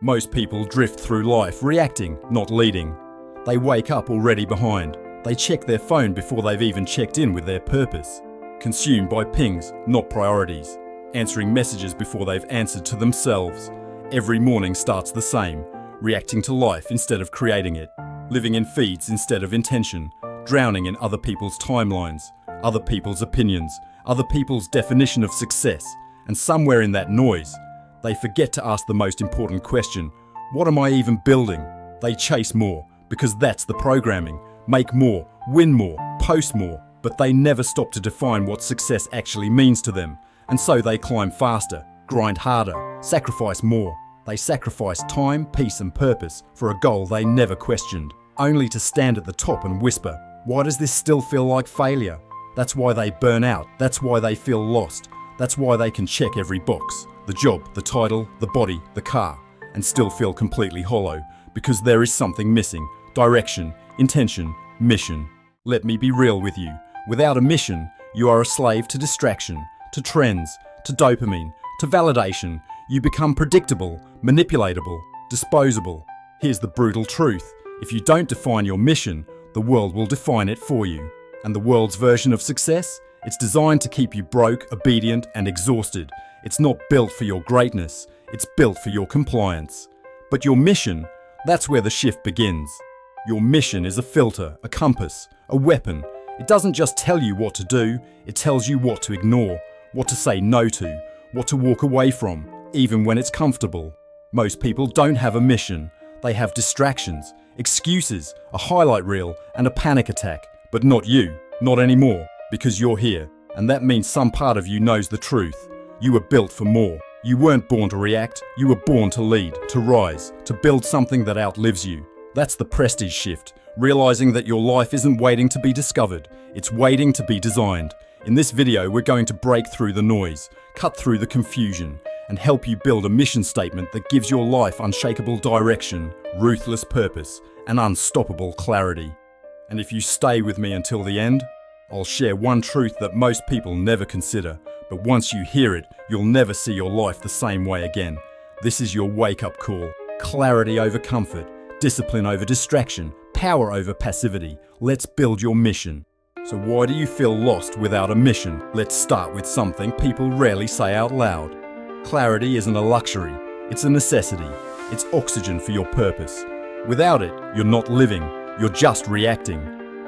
Most people drift through life reacting, not leading. They wake up already behind. They check their phone before they've even checked in with their purpose. Consumed by pings, not priorities. Answering messages before they've answered to themselves. Every morning starts the same, reacting to life instead of creating it. Living in feeds instead of intention. Drowning in other people's timelines, other people's opinions, other people's definition of success. And somewhere in that noise, they forget to ask the most important question: what am I even building? They chase more, because that's the programming. Make more, win more, post more, but they never stop to define what success actually means to them. And so they climb faster, grind harder, sacrifice more. They sacrifice time, peace and purpose for a goal they never questioned, only to stand at the top and whisper, "Why does this still feel like failure?" That's why they burn out, that's why they feel lost, that's why they can check every box, the job, the title, the body, the car, and still feel completely hollow, because there is something missing: direction, intention, mission. Let me be real with you. Without a mission, you are a slave to distraction, to trends, to dopamine, to validation. You become predictable, manipulatable, disposable. Here's the brutal truth. If you don't define your mission, the world will define it for you. And the world's version of success? It's designed to keep you broke, obedient, and exhausted. It's not built for your greatness. It's built for your compliance. But your mission, that's where the shift begins. Your mission is a filter, a compass, a weapon. It doesn't just tell you what to do, it tells you what to ignore, what to say no to, what to walk away from, even when it's comfortable. Most people don't have a mission. They have distractions, excuses, a highlight reel, and a panic attack. But not you, not anymore, because you're here. And that means some part of you knows the truth. You were built for more. You weren't born to react, you were born to lead, to rise, to build something that outlives you. That's the prestige shift, realizing that your life isn't waiting to be discovered, it's waiting to be designed. In this video, we're going to break through the noise, cut through the confusion, and help you build a mission statement that gives your life unshakable direction, ruthless purpose, and unstoppable clarity. And if you stay with me until the end, I'll share one truth that most people never consider, but once you hear it, you'll never see your life the same way again. This is your wake-up call. Clarity over comfort, discipline over distraction, power over passivity. Let's build your mission. So why do you feel lost without a mission? Let's start with something people rarely say out loud. Clarity isn't a luxury, it's a necessity. It's oxygen for your purpose. Without it, you're not living, you're just reacting.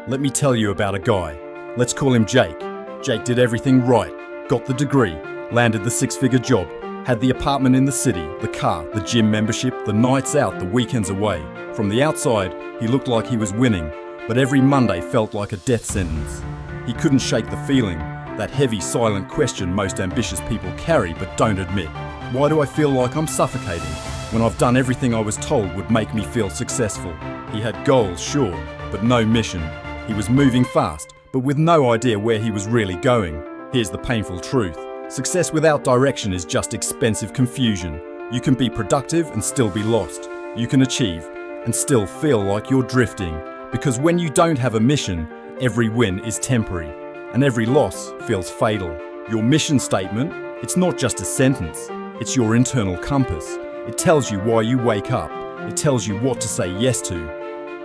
Let me tell you about a guy. Let's call him Jake. Jake did everything right, got the degree, landed the six-figure job, had the apartment in the city, the car, the gym membership, the nights out, the weekends away. From the outside, he looked like he was winning, but every Monday felt like a death sentence. He couldn't shake the feeling, that heavy, silent question most ambitious people carry but don't admit. Why do I feel like I'm suffocating when I've done everything I was told would make me feel successful? He had goals, sure, but no mission. He was moving fast, but with no idea where he was really going. Here's the painful truth. Success without direction is just expensive confusion. You can be productive and still be lost. You can achieve and still feel like you're drifting. Because when you don't have a mission, every win is temporary, and every loss feels fatal. Your mission statement, it's not just a sentence, it's your internal compass. It tells you why you wake up. It tells you what to say yes to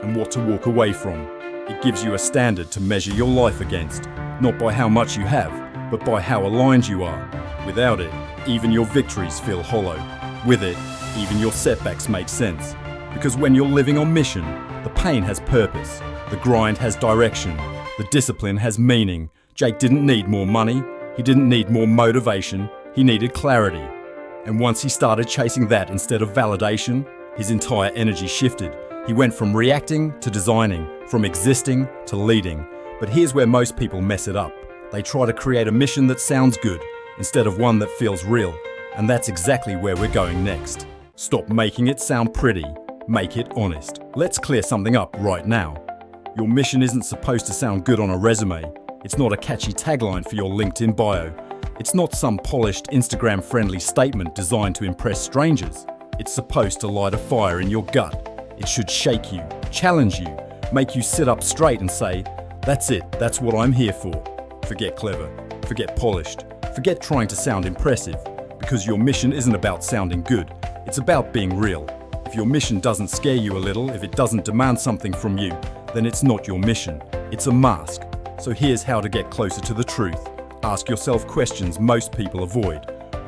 and what to walk away from. It gives you a standard to measure your life against, not by how much you have, but by how aligned you are. Without it, even your victories feel hollow. With it, even your setbacks make sense. Because when you're living on mission, the pain has purpose, the grind has direction, the discipline has meaning. Jake didn't need more money, he didn't need more motivation, he needed clarity. And once he started chasing that instead of validation, his entire energy shifted. He went from reacting to designing, from existing to leading. But here's where most people mess it up. They try to create a mission that sounds good, instead of one that feels real. And that's exactly where we're going next. Stop making it sound pretty, make it honest. Let's clear something up right now. Your mission isn't supposed to sound good on a resume. It's not a catchy tagline for your LinkedIn bio. It's not some polished, Instagram-friendly statement designed to impress strangers. It's supposed to light a fire in your gut. It should shake you, challenge you, make you sit up straight and say, "That's it, that's what I'm here for." Forget clever, forget polished, forget trying to sound impressive, because your mission isn't about sounding good, it's It's about being real. If your mission doesn't scare you a little, if it doesn't demand something from you, then it's not your mission. It's a mask. So here's how to get closer to the truth. Ask yourself questions most people avoid.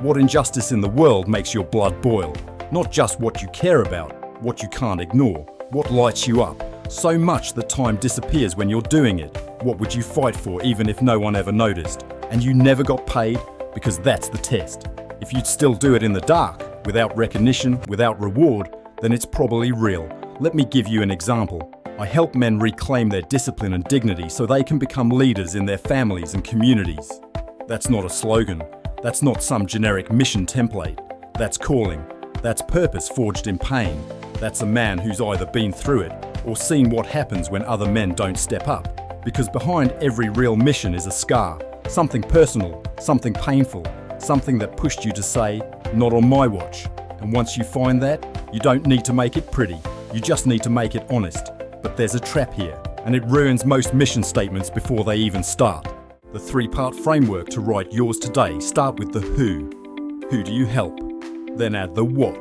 What injustice in the world makes your blood boil? Not just what you care about, what you can't ignore, what lights you up. So much that time disappears when you're doing it. What would you fight for even if no one ever noticed? And you never got paid? Because that's the test. If you'd still do it in the dark, without recognition, without reward, then it's probably real. Let me give you an example. I help men reclaim their discipline and dignity so they can become leaders in their families and communities. That's not a slogan. That's not some generic mission template. That's calling. That's purpose forged in pain. That's a man who's either been through it or seen what happens when other men don't step up. Because behind every real mission is a scar. Something personal, something painful, something that pushed you to say, "Not on my watch." And once you find that, you don't need to make it pretty. You just need to make it honest. But there's a trap here, and it ruins most mission statements before they even start. The three-part framework to write yours today start with the who. Who do you help? Then add the what.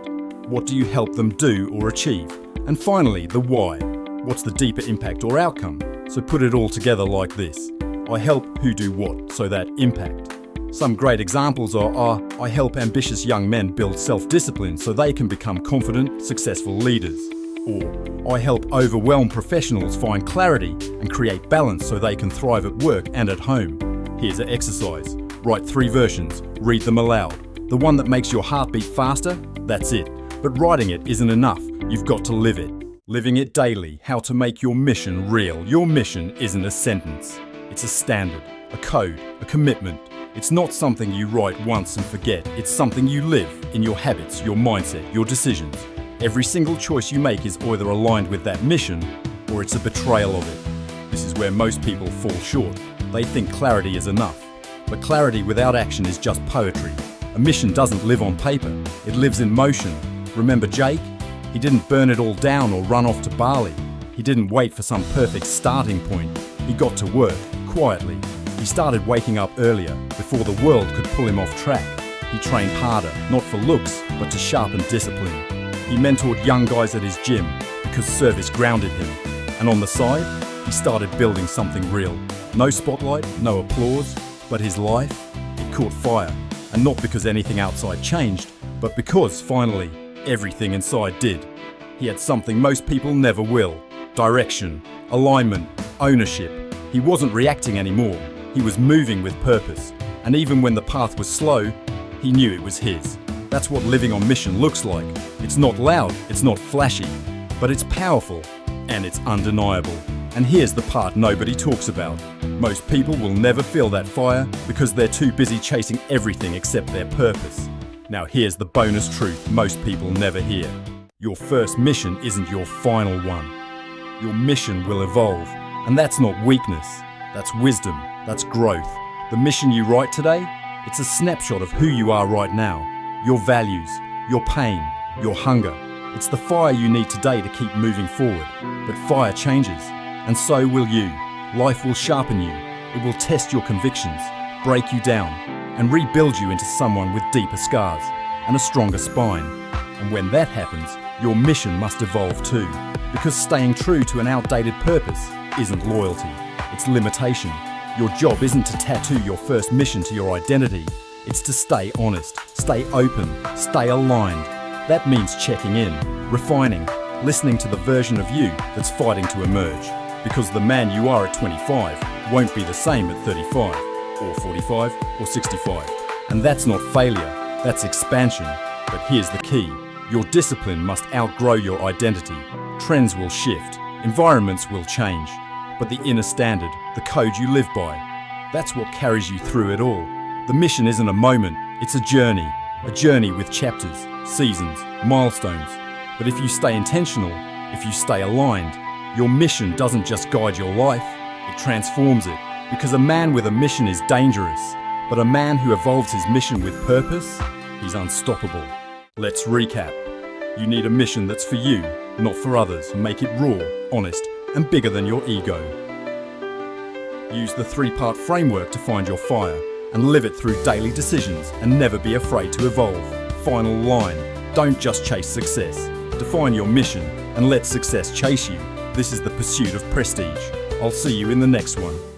What do you help them do or achieve? And finally, the why. What's the deeper impact or outcome? So put it all together like this. I help who do what, so that impact. Some great examples are I help ambitious young men build self-discipline so they can become confident, successful leaders. Or I help overwhelmed professionals find clarity and create balance so they can thrive at work and at home. Here's an exercise. Write 3 versions, read them aloud. The one that makes your heart beat faster, that's it. But writing it isn't enough, you've got to live it. Living it daily, how to make your mission real. Your mission isn't a sentence. It's a standard, a code, a commitment. It's not something you write once and forget. It's something you live in your habits, your mindset, your decisions. Every single choice you make is either aligned with that mission or it's a betrayal of it. This is where most people fall short. They think clarity is enough. But clarity without action is just poetry. A mission doesn't live on paper. It lives in motion. Remember Jake? He didn't burn it all down or run off to Bali. He didn't wait for some perfect starting point. He got to work, quietly. He started waking up earlier, before the world could pull him off track. He trained harder, not for looks, but to sharpen discipline. He mentored young guys at his gym, because service grounded him. And on the side, he started building something real. No spotlight, no applause, but his life, it caught fire. And not because anything outside changed, but because, finally, everything inside did. He had something most people never will. Direction, alignment, ownership. He wasn't reacting anymore. He was moving with purpose. And even when the path was slow, he knew it was his. That's what living on mission looks like. It's not loud, it's not flashy, but it's powerful and it's undeniable. And here's the part nobody talks about. Most people will never feel that fire because they're too busy chasing everything except their purpose. Now here's the bonus truth most people never hear. Your first mission isn't your final one. Your mission will evolve, and that's not weakness. That's wisdom, that's growth. The mission you write today, it's a snapshot of who you are right now. Your values, your pain, your hunger. It's the fire you need today to keep moving forward. But fire changes, and so will you. Life will sharpen you. It will test your convictions, break you down, and rebuild you into someone with deeper scars and a stronger spine. And when that happens, your mission must evolve too. Because staying true to an outdated purpose isn't loyalty, it's limitation. Your job isn't to tattoo your first mission to your identity. It's to stay honest, stay open, stay aligned. That means checking in, refining, listening to the version of you that's fighting to emerge. Because the man you are at 25 won't be the same at 35, or 45, or 65. And that's not failure, that's expansion. But here's the key. Your discipline must outgrow your identity. Trends will shift, environments will change. But the inner standard, the code you live by, that's what carries you through it all. The mission isn't a moment, it's a journey with chapters, seasons, milestones. But if you stay intentional, if you stay aligned, your mission doesn't just guide your life, it transforms it. Because a man with a mission is dangerous, but a man who evolves his mission with purpose, he's unstoppable. Let's recap. You need a mission that's for you, not for others. Make it raw, honest, and bigger than your ego. Use the 3-part framework to find your fire and live it through daily decisions and never be afraid to evolve. Final line. Don't just chase success. Define your mission and let success chase you. This is the pursuit of prestige. I'll see you in the next one.